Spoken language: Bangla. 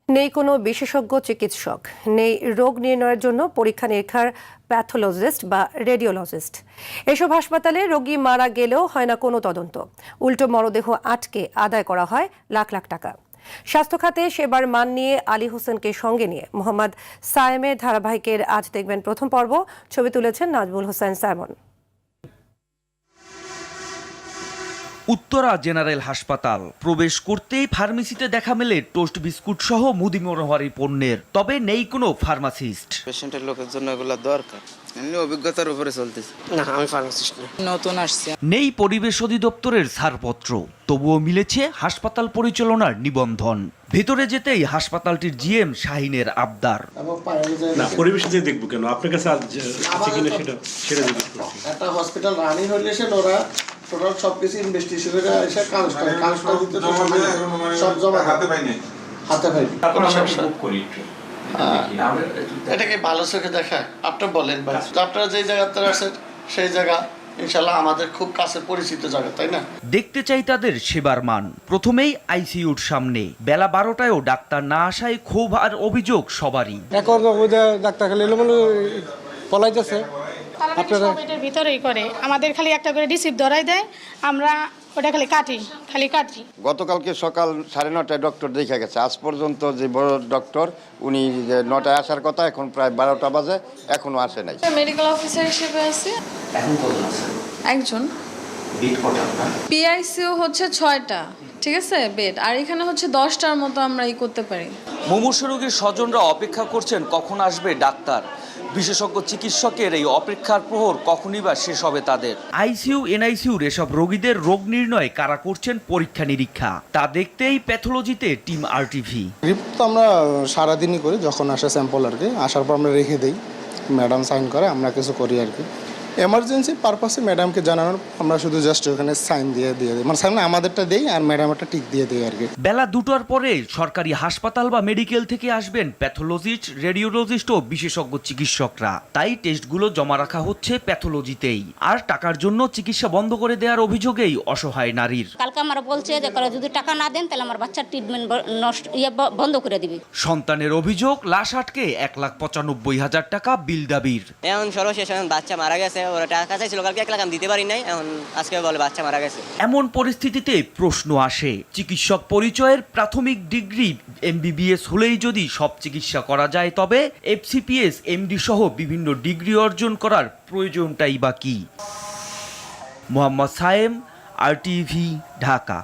নেই কোনো বিশেষজ্ঞ চিকিৎসক, নেই রোগ নির্ণয়ের জন্য পরীক্ষা নিরীক্ষার প্যাথোলজিস্ট বা রেডিওলজিস্ট। এসব হাসপাতালে রোগী মারা গেলেও হয় না কোনো তদন্ত, উল্টো মরদেহ আটকে আদায় করা হয় লাখ লাখ টাকা। স্বাস্থ্য খাতে সেবার মান নিয়ে আলী হোসেনকে সঙ্গে নিয়ে মোহাম্মদ সায়েমের ধারাবাহিকের আজ দেখবেন প্রথম পর্ব। ছবি তুলেছেন নাজমুল হোসেন সাইমন। উত্তরা জেনারেল হাসপাতাল প্রবেশ করতেই ফার্মেসিতে দেখা মেলে টোস্ট বিস্কুট সহ মুদি মনোহারি পণ্যের, তবে নেই কোনো ফার্মাসিস্ট। পেশেন্টের লোকের জন্য এগুলো দরকার, এমনি অভিজ্ঞতার উপরে চলতেছে। না, আমি ফার্মাসিস্ট না, নতুন আসছি। নেই পরিবেশ অধিদপ্তরের ছাড়পত্র, তবুও মিলেছে হাসপাতাল পরিচালনার নিবন্ধন। ভেতরে যেতেই হাসপাতালটির জিএম শাহিনের আবদার। না, পরিবেশ যে দেখবো কেন, আপনার কাছে আছে কিনা সেটা জিজ্ঞেস করছি। একটা হসপিটাল রানিং হইলে সে ওরা টোটাল সবকিছু ইনভেস্টিগেশন করে এসে কাগজটা দিতে সব জমা হাতে পাইনি। এটাকে ভালো চোখে দেখায় আপনি বলেন ভাই, আপনারা যে জায়গাতে আছেন সেই জায়গা ইনশাল্লাহ আমাদের খুব কাছে পরিচিত জায়গা, তাই না? দেখতে চাই তাদের সেবার মান। প্রথমেই আইসিইউর সামনে বেলা 12টায়ও ডাক্তার না আসায় ক্ষোভ আর অভিযোগ সবারই। ডাক্তার খালি পলাইতেছে, আপনারা এটার ভিতরেই করে আমাদের খালি একটা করে রিসিপ্ট ধরাই দেয়, আমরা ওটা খালি কাটি। গতকালকে সকাল 9:30টায় ডক্টর দেখা গেছে, আজ পর্যন্ত যে বড় ডক্টর উনি 9টায় আসার কথা, এখন প্রায় 12টা বাজে এখনো আসে নাই। মেডিকেল অফিসার হিসেবে আছি। এখন কজন আছেন? একজন। বেড কটা? পিআইসিইউ হচ্ছে 6টা, ঠিক আছে বেড, আর এখানে হচ্ছে 10টার মতো আমরা করতে পারি। মুমূর্ষু রোগীর স্বজনরা অপেক্ষা করছেন কখন আসবে ডাক্তার। বিশেষজ্ঞ চিকিৎসকের এই অপেক্ষার প্রহর কখনই বা শেষ হবে তাদের। আইসিইউ এনআইসিইউর এসব রোগীদের রোগ নির্ণয় কারা করছেন পরীক্ষা নিরীক্ষা, তা দেখতেই প্যাথোলজিতে টিম আরটিভি। রিপোর্ট তো আমরা সারাদিনই করি, যখন আসে স্যাম্পল আর কি, আসার পর আমরা রেখে দিই, ম্যাডাম সাইন করে, আমরা কিছু করি আর কি। এমার্জেন্সি পারপাসে ম্যাডামকে জানানোর আমরা শুধু জাস্ট ওখানে সাইন দিয়ে দিই, মানে সামনে আমাদেরটা দেই আর ম্যাডাম একটা টিক দিয়ে দিই আর কি। বেলা 2টার পরে সরকারি হাসপাতাল বা মেডিকেল থেকে আসবেন প্যাথোলজিস্ট, রেডিওলজিস্ট ও বিশেষজ্ঞ চিকিৎসকরা। তাই টেস্টগুলো জমা রাখা হচ্ছে প্যাথোলজিতেই। আর টাকার জন্য চিকিৎসা বন্ধ করে দেওয়ার অভিযোগেই অসহায় নারীর। কালকে আমার বলছে যে যদি টাকা না দেন তাহলে আমার বাচ্চার ট্রিটমেন্ট বন্ধ করে দিবে। সন্তানের অভিযোগ, লাশ আটকে 1,95,000 টাকা বিল দাবির। এখন সর্বশেষ বাচ্চা মারা গেছে, ওরা টাকা চাইছিল কালকে 1 লাখ আমি দিতে পারি নাই, এখন আজকে বলে বাচ্চা মারা গেছে। এমন পরিস্থিতিতে প্রশ্ন আসে, চিকিৎসক পরিচয়ের প্রাথমিক ডিগ্রি এমবিবিএস হলেই যদি সব চিকিৎসা করা যায়, তবে এফসিপিএস, এমডি সহ বিভিন্ন ডিগ্রি অর্জন করার প্রয়োজনটাই বা কি? মোহাম্মদ সায়েম, আরটিভি, ঢাকা।